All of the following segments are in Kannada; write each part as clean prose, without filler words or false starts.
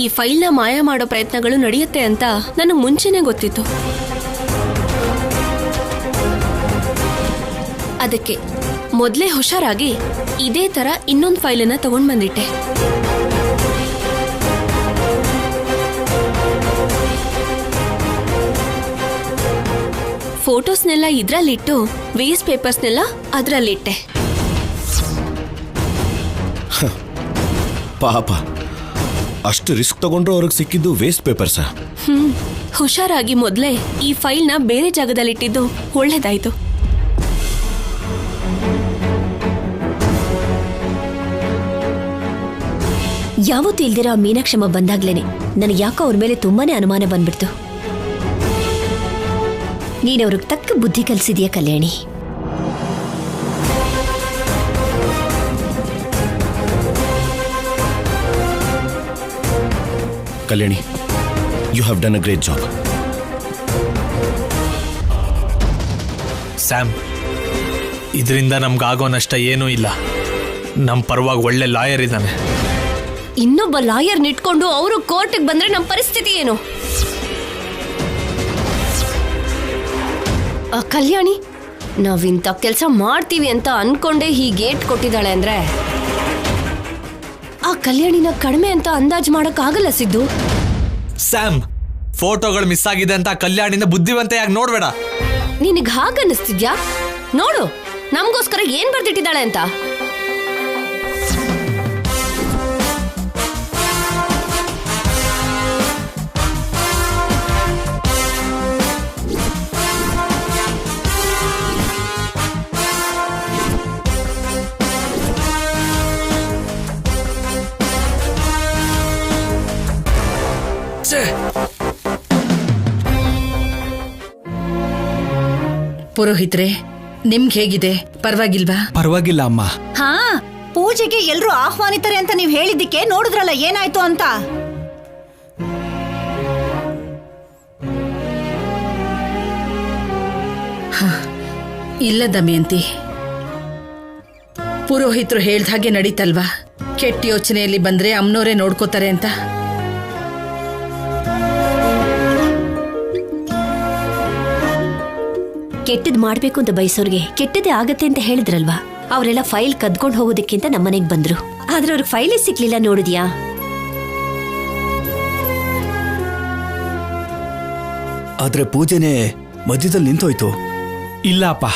ಈ ಫೈಲ್ನ ಮಾಯ ಮಾಡೋ ಪ್ರಯತ್ನಗಳು ನಡೆಯುತ್ತೆ ಅಂತ ನನಗೆ ಮುಂಚೆನೇ ಗೊತ್ತಿತ್ತು. ಅದಕ್ಕೆ ಮೊದಲೇ ಹುಷಾರಾಗಿ ಇದೇ ತರ ಇನ್ನೊಂದು ಫೈಲನ್ನ ತಗೊಂಡ್ ಬಂದಿಟ್ಟೆ. ಫೋಟೋಸ್ನೆಲ್ಲ ಇದ್ರಲ್ಲಿಟ್ಟು ವೇಸ್ಟ್ ಪೇಪರ್ಸ್ನೆಲ್ಲ ಅದ್ರಲ್ಲಿಟ್ಟೆ. ಪಾಪ, ಅಷ್ಟು ರಿಸ್ಕ್ ತಗೊಂಡ್ರು ಅವ್ರಿಗೆ ಸಿಕ್ಕಿದ್ದು ವೇಸ್ಟ್ ಪೇಪರ್ಸಾ? ಹುಷಾರಾಗಿ ಮೊದಲೇ ಈ ಫೈಲ್ನ ಬೇರೆ ಜಾಗದಲ್ಲಿಟ್ಟಿದ್ದು ಒಳ್ಳೇದಾಯ್ತು. ಯಾವತ್ತೂ ಇಲ್ದಿರೋ ಮೀನಾಕ್ಷಮ್ಮ ಬಂದಾಗ್ಲೇನೆ ನನಗೆ ಯಾಕೋ ಅವ್ರ ಮೇಲೆ ತುಂಬಾನೇ ಅನುಮಾನ ಬಂದ್ಬಿಡ್ತು. ನೀನವ್ರಿಗೆ ತಕ್ಕ ಬುದ್ಧಿ ಕಲಿಸಿದ್ಯಾ Kalyani. Kalyani, you have done a great job. Sam, ಇದರಿಂದ ನಮ್ಗಾಗೋ ನಷ್ಟ ಏನೂ ಇಲ್ಲ. ನಮ್ಮ ಪರವಾಗಿ ಒಳ್ಳೆ ಲಾಯರ್ ಇದ್ದಾನೆ. ಇನ್ನೊಬ್ಬ ಲಾಯರ್ ನಿಟ್ಕೊಂಡು ಅವರು ಕೋರ್ಟ್ಗೆ ಬಂದ್ರೆ ನಮ್ಮ ಪರಿಸ್ಥಿತಿ ಏನು? ಕಲ್ಯಾಣಿ, ನಾವಿಂತ ಕೆಲಸ ಮಾಡ್ತೀವಿ ಅಂತ ಅನ್ಕೊಂಡೆ ಹೀಗೇಟ್ ಕೊಟ್ಟಿದ್ದಾಳೆ ಅಂದ್ರೆ ಆ ಕಲ್ಯಾಣಿನ ಕಡಿಮೆ ಅಂತ ಅಂದಾಜು ಮಾಡಕ್ ಆಗಲ್ಲ ಸಿದ್ದು. ಸ್ಯಾಮ್, ಫೋಟೋಗಳು ಮಿಸ್ ಆಗಿದೆ ಅಂತ ಕಲ್ಯಾಣಿನ ಬುದ್ಧಿವಂತೆಯಾಗಿ ನೋಡ್ಬೇಡ. ನಿನಗ್ ಹಾಗನ್ನಿಸ್ತಿದ್ಯಾ? ನೋಡು, ನಮಗೋಸ್ಕರ ಏನ್ ಬರ್ದಿಟ್ಟಿದ್ದಾಳೆ ಅಂತ. ಪುರೋಹಿತ್ರೆ, ನಿಮ್ಗೆ ಹೇಗಿದೆ? ಪರವಾಗಿಲ್ವಾ? ಪರವಾಗಿಲ್ಲ ಅಮ್ಮ. ಹಾ, ಪೂಜೆಗೆ ಎಲ್ರು ಆಹ್ವಾನಿತರೆ ಅಂತ ನೀವ್ ಹೇಳಿದ್ದಕ್ಕೆ ನೋಡಿದ್ರಲ್ಲ ಏನಾಯ್ತು ಅಂತ. ಇಲ್ಲ ದಮಯಂತಿ, ಪುರೋಹಿತರು ಹೇಳ್ದ ಹಾಗೆ ನಡೀತಲ್ವಾ? ಕೆಟ್ಟ ಯೋಚನೆಯಲ್ಲಿ ಬಂದ್ರೆ ಅಮ್ಮನವರೇ ನೋಡ್ಕೋತಾರೆ ಅಂತ. ಕೆಟ್ಟದ್ ಮಾಡ್ಬೇಕು ಅಂತ ಬಯಸೋರ್ಗೆ ಕೆಟ್ಟದೇ ಆಗತ್ತೆ ಅಂತ ಹೇಳಿದ್ರಲ್ವಾ? ಅವರೆಲ್ಲ ಫೈಲ್ ಕದ್ಕೊಂಡು ಹೋಗೋದಕ್ಕಿಂತ ನಮ್ಮನೆಗೆ ಬಂದ್ರು. ಆದ್ರೆ ಅವ್ರಿಗೆ ಫೈಲೇ ಸಿಕ್ಲಿಲ್ಲ, ನೋಡಿದ್ಯಾ? ಆದ್ರೆ ಪೂಜೆನೆ ಮಧ್ಯದಲ್ಲಿ ನಿಂತೋಯ್ತು. ಇಲ್ಲ ಅಪ್ಪ,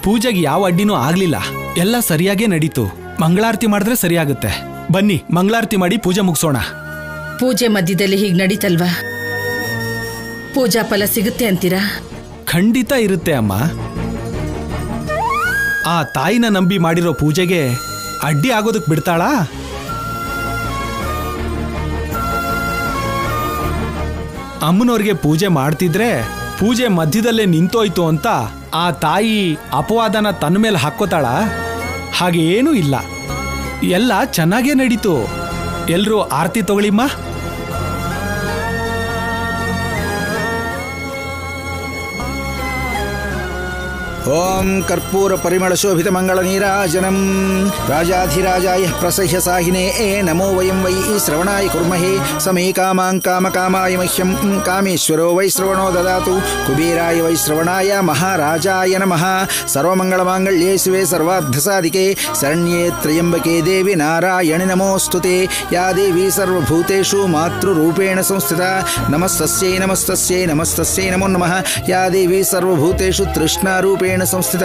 ಪೂಜೆಗೆ ಯಾವ ಅಡ್ಡಿನೂ ಆಗ್ಲಿಲ್ಲ. ಎಲ್ಲ ಸರಿಯಾಗೇ ನಡೀತು. ಮಂಗಳಾರತಿ ಮಾಡಿದ್ರೆ ಸರಿಯಾಗುತ್ತೆ. ಬನ್ನಿ, ಮಂಗಳಾರತಿ ಮಾಡಿ ಪೂಜೆ ಮುಗಿಸೋಣ. ಪೂಜೆ ಮಧ್ಯದಲ್ಲಿ ಹೀಗೆ ನಡೀತಲ್ವಾ? ಪೂಜಾ ಫಲ ಸಿಗುತ್ತೆ ಅಂತೀರಾ? ಖಂಡಿತ ಇರುತ್ತೆ ಅಮ್ಮ. ಆ ತಾಯಿನ ನಂಬಿ ಮಾಡಿರೋ ಪೂಜೆಗೆ ಅಡ್ಡಿ ಆಗೋದಕ್ಕೆ ಬಿಡ್ತಾಳಾ? ಅಮ್ಮನವ್ರಿಗೆ ಪೂಜೆ ಮಾಡ್ತಿದ್ರೆ ಪೂಜೆ ಮಧ್ಯದಲ್ಲೇ ನಿಂತೋಯ್ತು ಅಂತ ಆ ತಾಯಿ ಅಪವಾದನ ತನ್ನ ಮೇಲೆ ಹಾಕೋತಾಳ? ಹಾಗೆ ಏನೂ ಇಲ್ಲ, ಎಲ್ಲ ಚೆನ್ನಾಗೇ ನಡೀತು. ಎಲ್ರೂ ಆರತಿ ತಗೊಳ್ಳಿಮ್ಮ. ಓಂ ಕರ್ಪೂರ ಪರಿಮಳ ಶೋಭಿತ ಮಂಗಳ ನೀರಾಜನಂ ರಾಜಾಧಿರಾಜಾಯ ಪ್ರಸಹ್ಯ ಸಾಹಿನೇ ನಮೋ ವಯಂ ವೈ ಶ್ರವಣಾಯ ಕುರ್ಮಹೇ ಸಮೇ ಕಾಮಾಂ ಕಾಮಕಾಮಾಯ ಮಹ್ಯಂ ಕಾಮೇಶ್ವರೋ ವೈ ಶ್ರವಣೋ ದದಾತು ಕುಬೇರಾಯ ವೈ ಶ್ರವಣಾಯ ಮಹಾರಾಜಾಯ ನಮಃ. ಸರ್ವಮಂಗಳಮಾಂಗಳ್ಯೇ ಶಿವೆ ಸರ್ವಾರ್ಧಸಾಧಿಕೆ ಶರಣ್ಯೇ ತ್ರ್ಯಂಬಕೆ ದೇವಿ ನಾರಾಯಣಿ ನಮೋಸ್ತುತೆ. ಯಾ ದೇವಿ ಸರ್ವಭೂತೇಷು ಮಾತೃರೂಪೇಣ ಸಂಸ್ಥಿತಾ ನಮಸ್ತಸ್ಯೈ ನಮಸ್ತಸ್ಯೈ ನಮಸ್ತಸ್ಯೈ ನಮೋ ನಮಃ. ಯಾ ದೇವಿ ಸರ್ವಭೂತೇಷು ತೃಷ್ಣಾರೂಪೇಣ ಸಂಸ್ಥಿತ.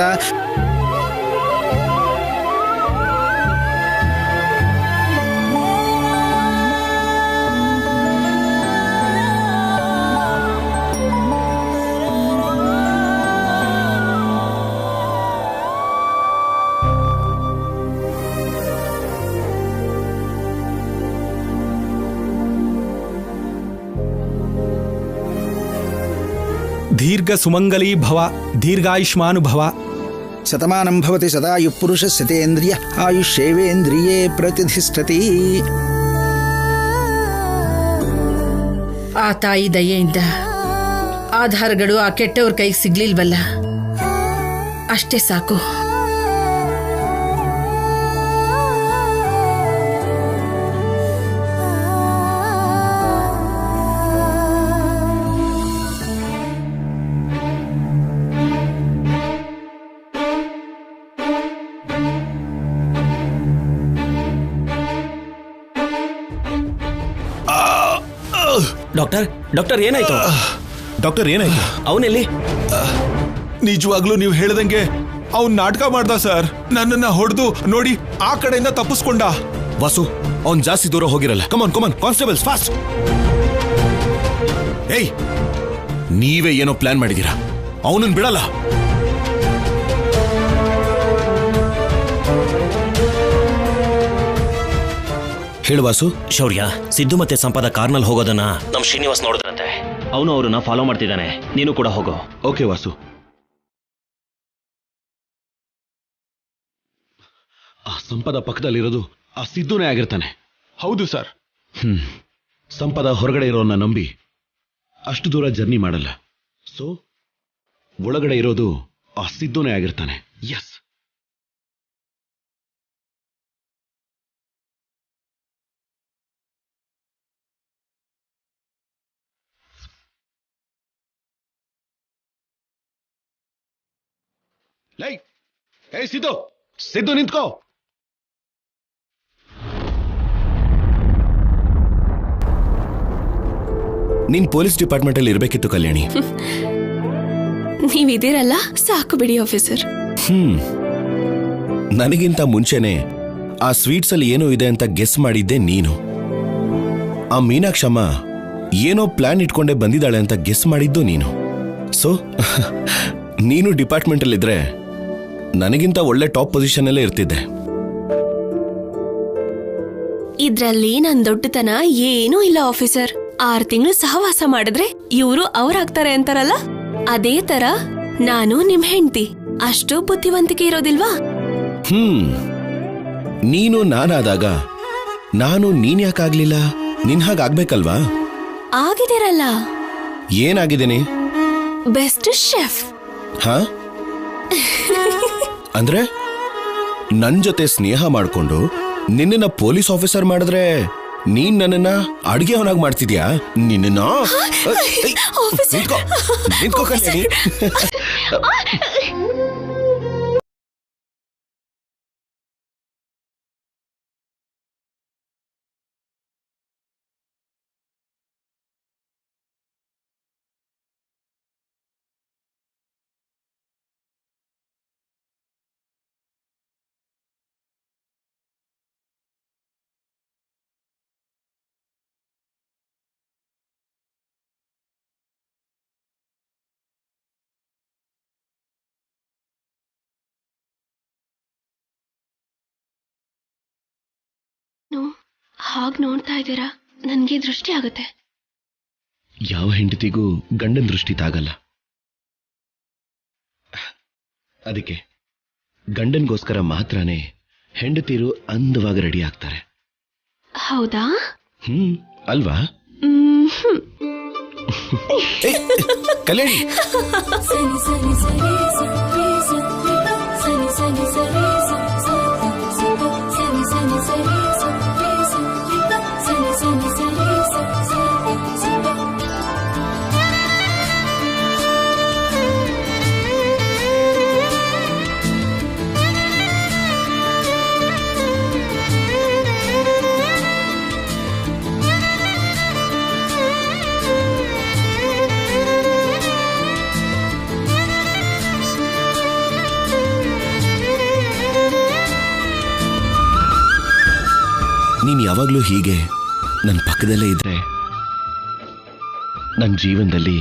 ದೀರ್ಘ ಸುಮಂಗಲೀ ಭವ, ದೀರ್ಘಾಯುಷ್ಮಾನುಭವ. ಶತಮಾನಂ ಭವತಿ ಸದಾಯು ಪುರುಷಸ್ಯತೇಂದ್ರಿಯ ಆಯುಷ್ಯೇವೇಂದ್ರಿಯೇ ಪ್ರತಿಷ್ಠತಿ. ಆ ತಾಯಿ ದಯೆಯಿಂದ ಆಧಾರಗಳು ಆ ಕೆಟ್ಟವ್ರ ಕೈಗೆ ಸಿಗ್ಲಿಲ್ವಲ್ಲ, ಅಷ್ಟೇ ಸಾಕು. ಡಾಕ್ಟರ್ ಡಾಕ್ಟರ್ ಏನಾಯ್ತು? ಡಾಕ್ಟರ್ ಏನಾಯ್ತು? ಅವನೆಲ್ಲಿ? ನಿಜವಾಗ್ಲೂ ನೀವು ಹೇಳ್ದಂಗೆ ಅವ್ನ್ ನಾಟಕ ಮಾಡ್ದ ಸರ್. ನನ್ನನ್ನ ಹೊಡೆದು ನೋಡಿ ಆ ಕಡೆಯಿಂದ ತಪ್ಪಿಸ್ಕೊಂಡ. ವಾಸು, ಅವ್ನ್ ಜಾಸ್ತಿ ದೂರ ಹೋಗಿರಲ್ಲ. ಕಮಾನ್ ಕಮಾನ್ ಕಾನ್ಸ್ಟೇಬಲ್ಸ್, ಫಾಸ್ಟ್! ಏಯ್, ನೀವೇ ಏನೋ ಪ್ಲಾನ್ ಮಾಡಿದೀರಾ. ಅವನನ್ನ ಬಿಡಲ್ಲ. ಹೇಳು ವಾಸು. ಶೌರ್ಯ, ಸಿದ್ದು ಮತ್ತೆ ಸಂಪದ ಕಾರ್ನಲ್ಲಿ ಹೋಗೋದನ್ನ ನಮ್ ಶ್ರೀನಿವಾಸ್ ನೋಡಿದ್ರಂತೆ. ಅವನು ಅವ್ರನ್ನ ಫಾಲೋ ಮಾಡ್ತಿದ್ದಾನೆ. ನೀನು ಕೂಡ ಹೋಗೋ. ಓಕೆ ವಾಸು. ಆ ಸಂಪದ ಪಕ್ಕದಲ್ಲಿರೋದು ಆ ಸಿದ್ದುನೇ ಆಗಿರ್ತಾನೆ. ಹೌದು ಸರ್. ಸಂಪದ ಹೊರಗಡೆ ಇರೋನ್ನ ನಂಬಿ ಅಷ್ಟು ದೂರ ಜರ್ನಿ ಮಾಡಲ್ಲ. ಸೊ ಒಳಗಡೆ ಇರೋದು ಆ ಸಿದ್ದುನೇ ಆಗಿರ್ತಾನೆ. ಎಸ್. ಲೈ, ಏ ಸಿದ್ದು, ಸಿದ್ದು ನಿಂತ್ಕೋ. ನೀನ್ ಪೊಲೀಸ್ ಡಿಪಾರ್ಟ್ಮೆಂಟ್ ಅಲ್ಲಿ ಇರ್ಬೇಕಿತ್ತು ಕಲ್ಯಾಣಿ. ನೀವಿದ್ದೀರಲ್ಲ, ಸಾಕು ಬಿಡಿ ಆಫೀಸರ್. ನನಗಿಂತ ಮುಂಚೆನೆ ಆ ಸ್ವೀಟ್ಸ್ ಅಲ್ಲಿ ಏನೋ ಇದೆ ಅಂತ ಗೆಸ್ ಮಾಡಿದ್ದೆ ನೀನು. ಆ ಮೀನಾಕ್ಷಮ್ಮ ಏನೋ ಪ್ಲಾನ್ ಇಟ್ಕೊಂಡೆ ಬಂದಿದ್ದಾಳೆ ಅಂತ ಗೆಸ್ ಮಾಡಿದ್ದು ನೀನು. ಸೊ ನೀನು ಡಿಪಾರ್ಟ್ಮೆಂಟ್ ಅಲ್ಲಿದ್ರೆ ನನಗಿಂತ ಒಳ್ಳೆ ಟಾಪ್ ಪೊಸಿಷನ್ ಅಲ್ಲೇ ಇರ್ತಿದ್ದೆ. ಇದ್ರಲ್ಲಿ ನನ್ ದೊಡ್ಡತನ ಏನೂ ಇಲ್ಲ ಆಫೀಸರ್. 6 ತಿಂಗಳು ಸಹವಾಸ ಮಾಡಿದ್ರೆ ಇವರು ಅವ್ರಾಗ್ತಾರೆ ಅಂತಾರಲ್ಲ, ಅದೇ ತರ ನಾನು ನಿಮ್ ಹೆಂಡತಿ. ಅಷ್ಟು ಬುದ್ಧಿವಂತಿಕೆ ಇರೋದಿಲ್ವಾ? ನೀನು ನಾನಾದಾಗ ನಾನು ನೀನ್ ಯಾಕಾಗ್ಲಿಲ್ಲ? ನಿನ್ ಹಾಗಾಗ್ಬೇಕಲ್ವಾ? ಆಗಿದಿರಲ್ಲ. ಏನಾಗಿದ್ದೇನೆ? Best chef. ಹಾ? ಅಂದ್ರೆ ನನ್ ಜೊತೆ ಸ್ನೇಹ ಮಾಡ್ಕೊಂಡು ನಿನ್ನ ಪೊಲೀಸ್ ಆಫೀಸರ್ ಮಾಡಿದ್ರೆ ನೀನ್ ನನ್ನನ್ನ ಅಡ್ಗೆ ಅವನಾಗಿ ಮಾಡ್ತಿದ್ಯಾ? ನಿನ್ನ ನಿಂತ್ಕೋ ಕಲ್ಯಾಣಿ. ಹಾಗ್ ನೋಡ್ತಾ ಇದ್ದೀರಾ, ನನ್ಗೆ ದೃಷ್ಟಿ ಆಗುತ್ತೆ. ಯಾವ ಹೆಂಡತಿಗೂ ಗಂಡನ ದೃಷ್ಟಿ ತಾಗಲ್ಲ. ಅದಕ್ಕೆ ಗಂಡನ್ಗೋಸ್ಕರ ಮಾತ್ರನೇ ಹೆಂಡತಿರು ಅಂದವಾಗಿ ರೆಡಿ ಆಗ್ತಾರೆ. ಹೌದಾ? ಅಲ್ವಾ? ಕಲ್ಯಾಣಿ, ನೀನ್ ಯಾವಾಗ್ಲೂ ಹೀಗೆ ನನ್ನ ಪಕ್ಕದಲ್ಲೇ ಇದ್ರೆ ನನ್ನ ಜೀವನದಲ್ಲಿ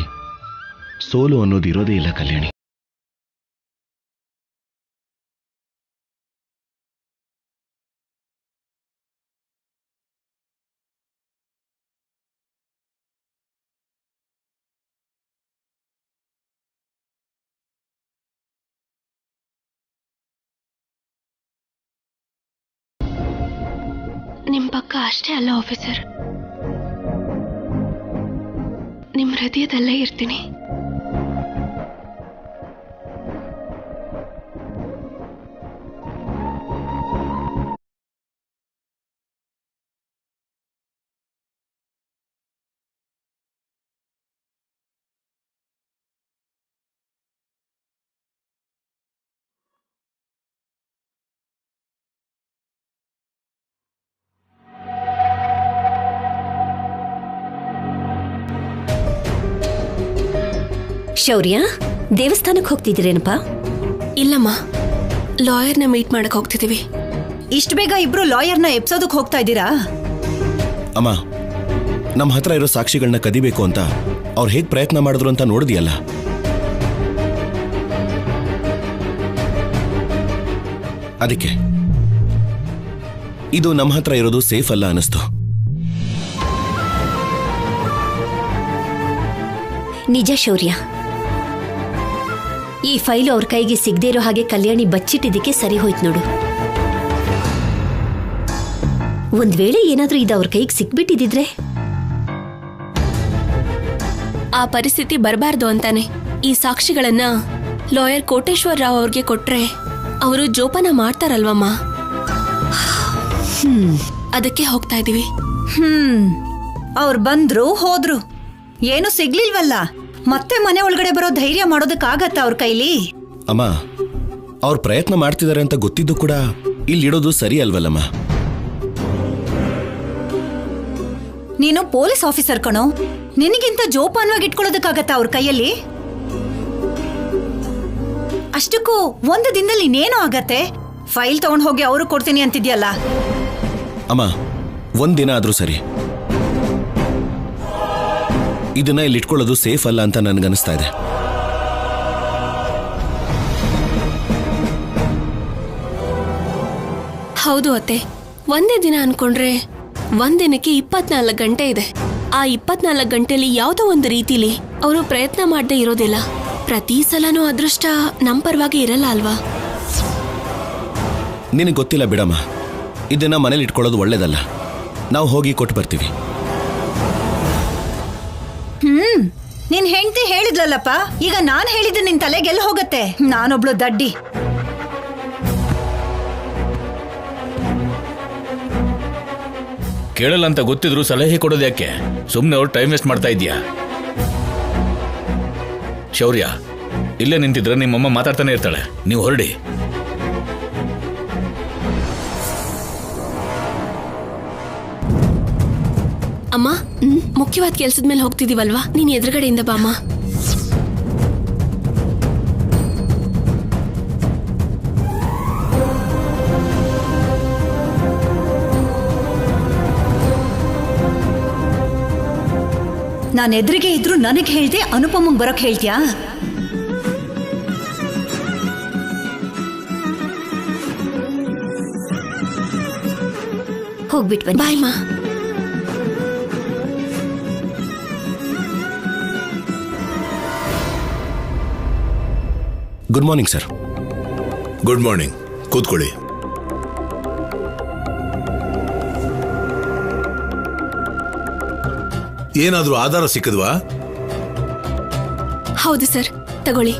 ಸೋಲು ಅನ್ನೋದು ಇರೋದೇ ಇಲ್ಲ ಕಲ್ಯಾಣಿ. ನಿಮ್ ಪಕ್ಕ ಅಷ್ಟೇ ಅಲ್ಲ ಆಫೀಸರ್, ನಿಮ್ ಹೃದಯದಲ್ಲೇ ಇರ್ತೀನಿ. ಶೌರ್ಯ, ದೇವಸ್ಥಾನಕ್ಕೆ ಹೋಗ್ತಿದ್ದೀರೇನಪ್ಪ? ಇಲ್ಲಮ್ಮ, ಲಾಯರ್ನ ಮೀಟ್ ಮಾಡಕ್ ಹೋಗ್ತಿದೀವಿ. ಇಷ್ಟು ಬೇಗ ಇಬ್ರು ಲಾಯರ್ನ ಎಪ್ಸೋದಕ್ ಹೋಗ್ತಾ ಇದ್ದೀರಾ? ಅಮ್ಮ, ನಮ್ಮ ಹತ್ರ ಇರೋ ಸಾಕ್ಷಿಗಳನ್ನ ಕದಿಬೇಕು ಅಂತ ಅವ್ರು ಹೇಗ್ ಪ್ರಯತ್ನ ಮಾಡಿದ್ರು ಅಂತ ನೋಡಿದ್ಯಲ್ಲ. ಅದಕ್ಕೆ ಇದು ನಮ್ಮ ಹತ್ರ ಇರೋದು ಸೇಫ್ ಅಲ್ಲ ಅನಿಸ್ತು. ನಿಜ ಶೌರ್ಯ, ಈ ಫೈಲು ಅವ್ರ ಕೈಗೆ ಸಿಗದೇ ಇರೋ ಹಾಗೆ ಕಲ್ಯಾಣಿ ಬಚ್ಚಿಟ್ಟಿದ್ದಕ್ಕೆ ಸರಿ ಹೋಯ್ತು ನೋಡು. ಒಂದ್ ವೇಳೆ ಏನಾದ್ರೂ ಇದು ಅವ್ರ ಕೈಗೆ ಸಿಕ್ಬಿಟ್ಟಿದ್ರೆ ಆ ಪರಿಸ್ಥಿತಿ ಬರಬಾರ್ದು ಅಂತಾನೆ ಈ ಸಾಕ್ಷಿಗಳನ್ನ ಲಾಯರ್ ಕೋಟೇಶ್ವರ ರಾವ್ ಅವ್ರಿಗೆ ಕೊಟ್ರೆ ಅವರು ಜೋಪಾನ ಮಾಡ್ತಾರಲ್ವಮ್ಮ. ಅದಕ್ಕೆ ಹೋಗ್ತಾ ಇದೀವಿ. ಅವ್ರು ಬಂದ್ರು ಹೋದ್ರು, ಏನು ಸಿಗ್ಲಿಲ್ವಲ್ಲ, ಮತ್ತೆ ಮನೆ ಒಳಗಡೆ ಬರೋ ಧೈರ್ಯ ಮಾಡೋದಕ್ಕಾಗತ್ತ ಅವ್ರ ಕೈಲಿ? ಅಮ್ಮ, ಅವ್ರು ಪ್ರಯತ್ನ ಮಾಡ್ತಿದ್ದಾರೆ ಅಂತ ಗೊತ್ತಿದ್ದು ಕೂಡ ಇಲ್ಲಿಡೋದು ಸರಿ ಅಲ್ವಲ್ಲಮ್ಮ. ನೀನು ಪೊಲೀಸ್ ಆಫೀಸರ್ ಕಣೋ, ನಿನಗಿಂತ ಜೋಪಾನವಾಗಿ ಇಟ್ಕೊಳ್ಳೋದಕ್ಕಾಗತ್ತ ಅವ್ರ ಕೈಯಲ್ಲಿ? ಅಷ್ಟಕ್ಕೂ ಒಂದು ದಿನದಲ್ಲಿ ಇನ್ನೇನು ಆಗತ್ತೆ? ಫೈಲ್ ತಗೊಂಡ್ ಹೋಗಿ ಅವರು ಕೊಡ್ತೀನಿ ಅಂತಿದ್ಯಲ್ಲ. ಅಮ್ಮ, ಒಂದಿನ ಆದ್ರೂ ಸರಿ, ಇದನ್ನ ಇಲ್ಲಿ ಇಟ್ಕೊಳ್ಳೋದು ಸೇಫ್ ಅಲ್ಲ ಅಂತ ನನ್ಗನ್ನಿಸ್ತಾ ಇದೆ. ಹೌದು ಅತ್ತೆ, ಒಂದೇ ದಿನ ಅನ್ಕೊಂಡ್ರೆ ಒಂದಿನಕ್ಕೆ 24 ಗಂಟೆ ಇದೆ. ಆ 24 ಗಂಟೆಲಿ ಯಾವುದೋ ಒಂದು ರೀತಿಲಿ ಅವರು ಪ್ರಯತ್ನ ಮಾಡದೆ ಇರೋದಿಲ್ಲ. ಪ್ರತಿ ಸಲನೂ ಅದೃಷ್ಟ ನಮ್ ಪರವಾಗಿ ಇರಲ್ಲ ಅಲ್ವಾ? ನಿನಗೆ ಗೊತ್ತಿಲ್ಲ ಬಿಡಮ್ಮ, ಇದನ್ನ ಮನೇಲಿ ಇಟ್ಕೊಳ್ಳೋದು ಒಳ್ಳೇದಲ್ಲ. ನಾವು ಹೋಗಿ ಕೊಟ್ಟು ಬರ್ತೀವಿ. ನಿನ್ ಹೆಂಡತಿ ಹೇಳಿದ್ಲಲ್ಲಪ್ಪ, ಈಗ ನಾನ್ ಹೇಳಿದ್ರೆ ನಿನ್ ತಲೆಗೆಲ್ಲ ಹೋಗತ್ತೆ? ನಾನೊಬ್ಳು ದಡ್ಡಿ. ಕೇಳಲ್ಲ ಅಂತ ಗೊತ್ತಿದ್ರು ಸಲಹೆ ಕೊಡೋದು ಯಾಕೆ? ಸುಮ್ಮನೆ ಅವ್ರು ಟೈಮ್ ವೇಸ್ಟ್ ಮಾಡ್ತಾ ಇದೀಯಾ? ಶೌರ್ಯ, ಇಲ್ಲೇ ನಿಂತಿದ್ರೆ ನಿಮ್ಮಮ್ಮ ಮಾತಾಡ್ತಾನೆ ಇರ್ತಾಳೆ, ನೀವು ಹೊರಡಿ. ಅಮ್ಮ, ಮುಖ್ಯವಾದ ಕೆಲ್ಸದ ಮೇಲೆ ಹೋಗ್ತಿದೀವಲ್ವಾ, ನೀನ್ ಎದುರುಗಡೆಯಿಂದ ಬಾಮ್ಮ. ನಾನು ಎದುರಿಗೆ ಇದ್ರು ನನಗೆ ಹೇಳ್ದೆ ಅನುಪಮಂಗ್ ಬರಕ್ ಹೇಳ್ತೀಯಾ? ಹೋಗ್ಬಿಟ್ ಬನ್ನಿ. ಬಾಯ್ ಮಾ. Good morning sir. Good morning, ಕೂತ್ಕೊಳ್ಳಿ. ಏನಾದ್ರೂ ಆಧಾರ ಸಿಕ್ಕದ್ವಾ? ಹೌದು ಸರ್, ತಗೊಳ್ಳಿ.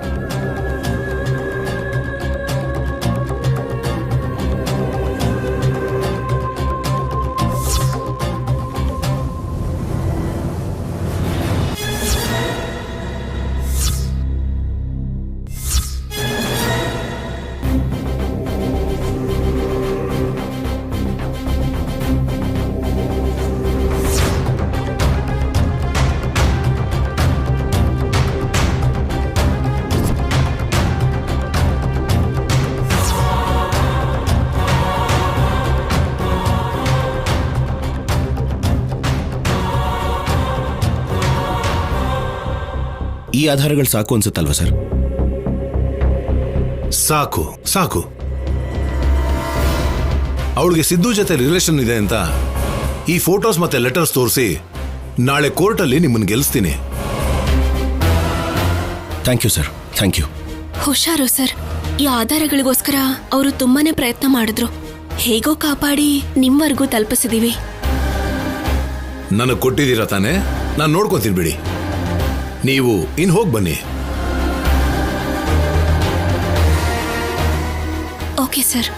ಈ ಆಧಾರಗಳು ಸಾಕು ಅನ್ಸುತ್ತಲ್ವಾ ಸರ್? ಸಾಕು ಸಾಕು. ಅವಳಿಗೆ ಸಿದ್ದು ಜೊತೆ ರಿಲೇಷನ್ ಇದೆ ಅಂತ ಈ ಫೋಟೋಸ್ ಮತ್ತೆ ಲೆಟರ್ಸ್ ತೋರಿಸಿ ನಾಳೆ ಕೋರ್ಟಲ್ಲಿ ನಿಮ್ಮನ್ನು ಗೆಲ್ಲಿಸ್ತೀನಿ. Thank you sir, thank you. ಹುಷಾರು ಸರ್, ಈ ಆಧಾರಗಳಿಗೋಸ್ಕರ ಅವರು ತುಂಬಾನೇ ಪ್ರಯತ್ನ ಮಾಡಿದ್ರು. ಹೇಗೋ ಕಾಪಾಡಿ ನಿಮ್ವರೆಗೂ ತಲುಪಿಸಿದೀವಿ. ನನಗೆ ಕೊಟ್ಟಿದ್ದೀರಾ ತಾನೆ, ನಾನು ನೋಡ್ಕೊತೀನಿ ಬಿಡಿ. ನೀವು ಇನ್ ಹೋಗಿ ಬನ್ನಿ. Okay sir.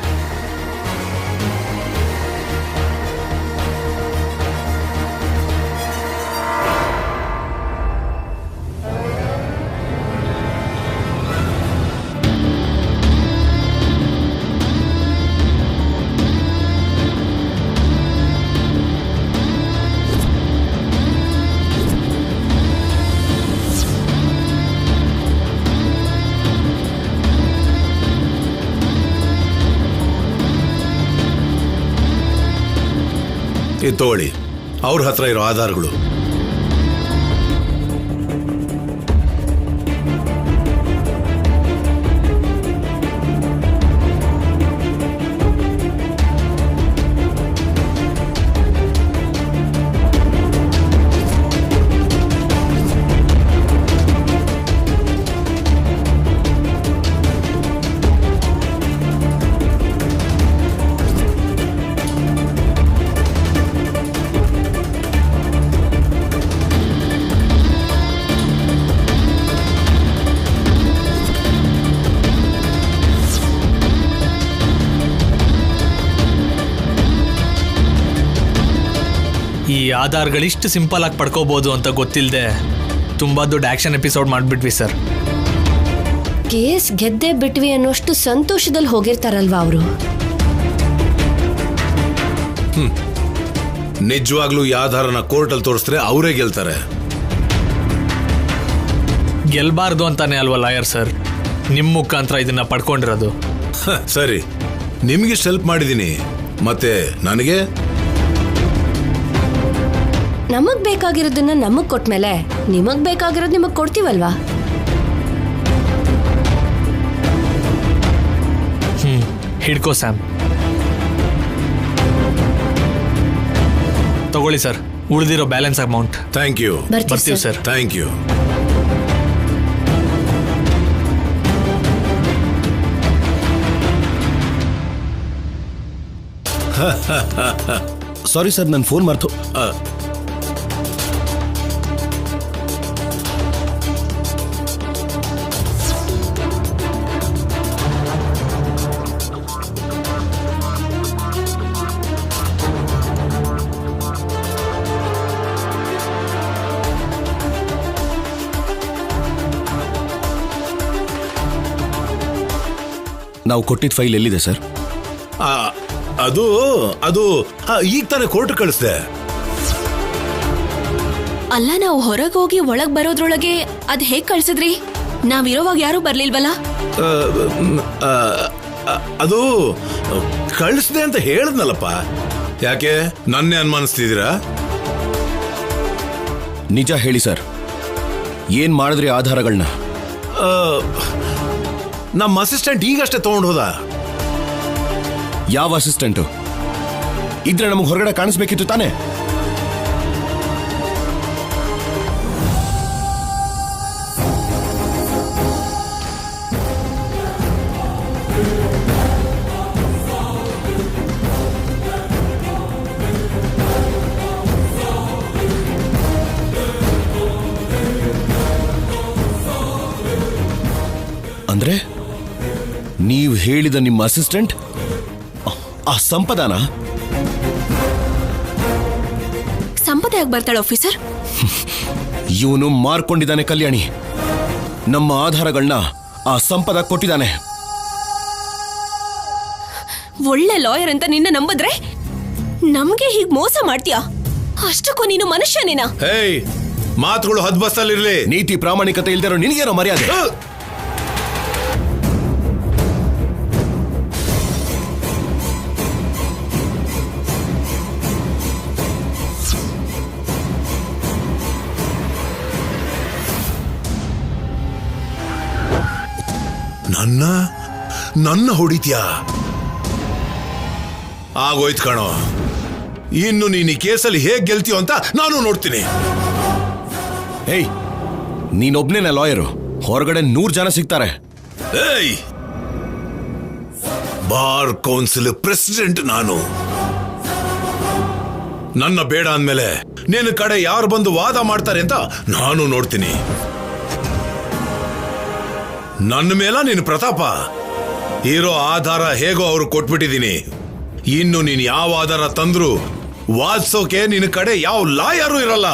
ಇದು ತಗೊಳ್ಳಿ, ಅವ್ರ ಹತ್ರ ಇರೋ ಆಧಾರಗಳು. ಈ ಆಧಾರ್ಗಳಿಷ್ಟು ಸಿಂಪಲ್ ಆಗಿ ಪಡ್ಕೋಬಹುದು ಅಂತ ಗೊತ್ತಿಲ್ಲದೆ ತುಂಬಾ ದೊಡ್ಡ ಆಕ್ಷನ್ ಎಪಿಸೋಡ್ ಮಾಡಿಬಿಟ್ವಿ ಸರ್. ಕೇಸ್ ಗೆದ್ದೆ ಬಿಟ್ವಿ ಅನ್ನೋಷ್ಟು ಸಂತೋಷದಲ್ಲಿ ಹೋಗಿರ್ತಾರಲ್ವಾ ಅವರು. ನಿಜವಾಗ್ಲೂ ಈ ಆಧಾರನ ಕೋರ್ಟಲ್ಲಿ ತೋರಿಸಿದ್ರೆ ಅವರೇ ಗೆಲ್ತಾರೆ. ಗೆಲ್ಬಾರ್ದು ಅಂತಾನೆ ಅಲ್ವಾ ಲಾಯರ್ ಸರ್ ನಿಮ್ಮ ಮುಖಾಂತರ ಇದನ್ನ ಪಡ್ಕೊಂಡಿರೋದು. ಸರಿ, ನಿಮ್ಗೆ ಹೆಲ್ಪ್ ಮಾಡಿದೀನಿ, ಮತ್ತೆ ನನಗೆ ನಮಗ್ ಬೇಕಾಗಿರೋದನ್ನ ನಮಗ್ ಕೊಟ್ಮೇಲೆ ನಿಮಗ್ ಬೇಕಾಗಿರೋದು ನಿಮಗ್ ಕೊಡ್ತೀವಲ್ವಾ. ಹಿಡ್ಕೋ ಸ್ಯಾಮ್. ತಗೊಳ್ಳಿ ಸರ್ ಉಳಿದಿರೋ ಬ್ಯಾಲೆನ್ಸ್ ಅಮೌಂಟ್. Thank you. ಬರ್ತೀವಿ sir. Thank you. Sorry sir, ನನ್ನ ಫೋನ್ ಮರ್ತು. ನಾವು ಕೊಟ್ಟಿದ್ದ ಫೈಲ್ ಎಲ್ಲಿದೆ ಸರ್? ಅದು ಅದು ಈಗ ತಾನೇ ಕೋರ್ಟ್ ಕಳಿಸ್ದೆ. ಅಲ್ಲ, ನಾವು ಹೊರಗೆ ಹೋಗಿ ಒಳಗ್ ಬರೋದ್ರೊಳಗೆ ಅದ್ ಹೇಗ್ ಕಳ್ಸಿದ್ರಿ? ನಾವಿರೋವಾಗ ಯಾರು ಬರ್ಲಿಲ್ವಲ್ಲ? ಅದು ಕಳಿಸ್ದೆ ಅಂತ ಹೇಳಿದ್ನಲ್ಲಪ್ಪ. ಯಾಕೆ ನನ್ನೇ ಅನುಮಾನಿಸ್ತಿದ್ದೀರಾ? ನಿಜ ಹೇಳಿ ಸರ್, ಏನ್ ಮಾಡಿದ್ರಿ ಆಧಾರಗಳನ್ನ? ನಮ್ಮ ಅಸಿಸ್ಟೆಂಟ್ ಈಗಷ್ಟೇ ತಗೊಂಡು ಹೋದ. ಯಾವ ಅಸಿಸ್ಟೆಂಟು? ಇದ್ರೆ ನಮಗೆ ಹೊರಗಡೆ ಕಾಣಿಸ್ಬೇಕಿತ್ತು ತಾನೇ. ಅಂದ್ರೆ ನೀವು ಹೇಳಿದ ನಿಮ್ಮ ಅಸಿಸ್ಟೆಂಟ್ ಆ ಸಂಪದಾನ? ಸಂಪದ ಯಾಕೆ ಬರ್ತಾಳೆ ಆಫೀಸರ್? ಇವನು ಮಾರ್ಕೊಂಡಿದ್ದಾನೆ ಕಲ್ಯಾಣಿ. ನಮ್ಮ ಆಧಾರಗಳನ್ನ ಆ ಸಂಪದ ಕೊಟ್ಟಿದ್ದಾನೆ. ಒಳ್ಳೆ ಲಾಯರ್ ಅಂತ ನಿನ್ನ ನಂಬಿದ್ರೆ ನಮ್ಗೆ ಹೀಗ್ ಮೋಸ ಮಾಡ್ತೀಯಾ? ಅಷ್ಟಕ್ಕೂ ನೀನು ಮನುಷ್ಯನೇನಾ? ಹೇಯ್, ಮಾತುಗಳು ಹದ್ಬಸ್ತಲ್ಲಿರ್ಲಿ. ನೀತಿ ಪ್ರಾಮಾಣಿಕತೆ ಇಲ್ದಿರೋ ನಿನಗೇನೋ ಮರ್ಯಾದೆ? ನನ್ನ ಹೊಡಿತ್ಯಾ? ಆಗೋಯ್ತು ಕಣೋ. ಇನ್ನು ನೀನು ಈ ಕೇಸಲ್ಲಿ ಹೇಗ್ ಗೆಲ್ತೀಯೋ ಅಂತ ನಾನು ನೋಡ್ತೀನಿ. ಏಯ್, ನೀನೊಬ್ನೇನ ಲಾಯರು? ಹೊರಗಡೆ 100 ಜನ ಸಿಗ್ತಾರೆ. ಏಯ್, ಬಾರ್ ಕೌನ್ಸಿಲ್ ಪ್ರೆಸಿಡೆಂಟ್ ನಾನು. ನನ್ನ ಬೇಡ ಅಂದ್ಮೇಲೆ ನಿನ್ನ ಕಡೆ ಯಾರು ಬಂದು ವಾದ ಮಾಡ್ತಾರೆ ಅಂತ ನಾನು ನೋಡ್ತೀನಿ. ನನ್ನ ಮೇಲ ನಿನ್ನ ಪ್ರತಾಪ. ಇರೋ ಆಧಾರ ಹೇಗೋ ಅವ್ರು ಕೊಟ್ಬಿಟ್ಟಿದ್ದೀನಿ. ಇನ್ನು ನೀನು ಯಾವ ಆಧಾರ ತಂದ್ರು ವಾದಿಸೋಕೆ ನಿನ್ನ ಕಡೆ ಯಾವ ಲಾಯರು ಇರಲ್ಲ.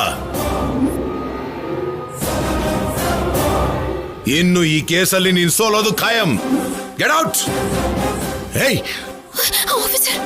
ಇನ್ನು ಈ ಕೇಸಲ್ಲಿ ನೀನು ಸೋಲೋದು ಖಾಯಂ. Get out. ಹೇಯ್ ಆಫೀಸರ್,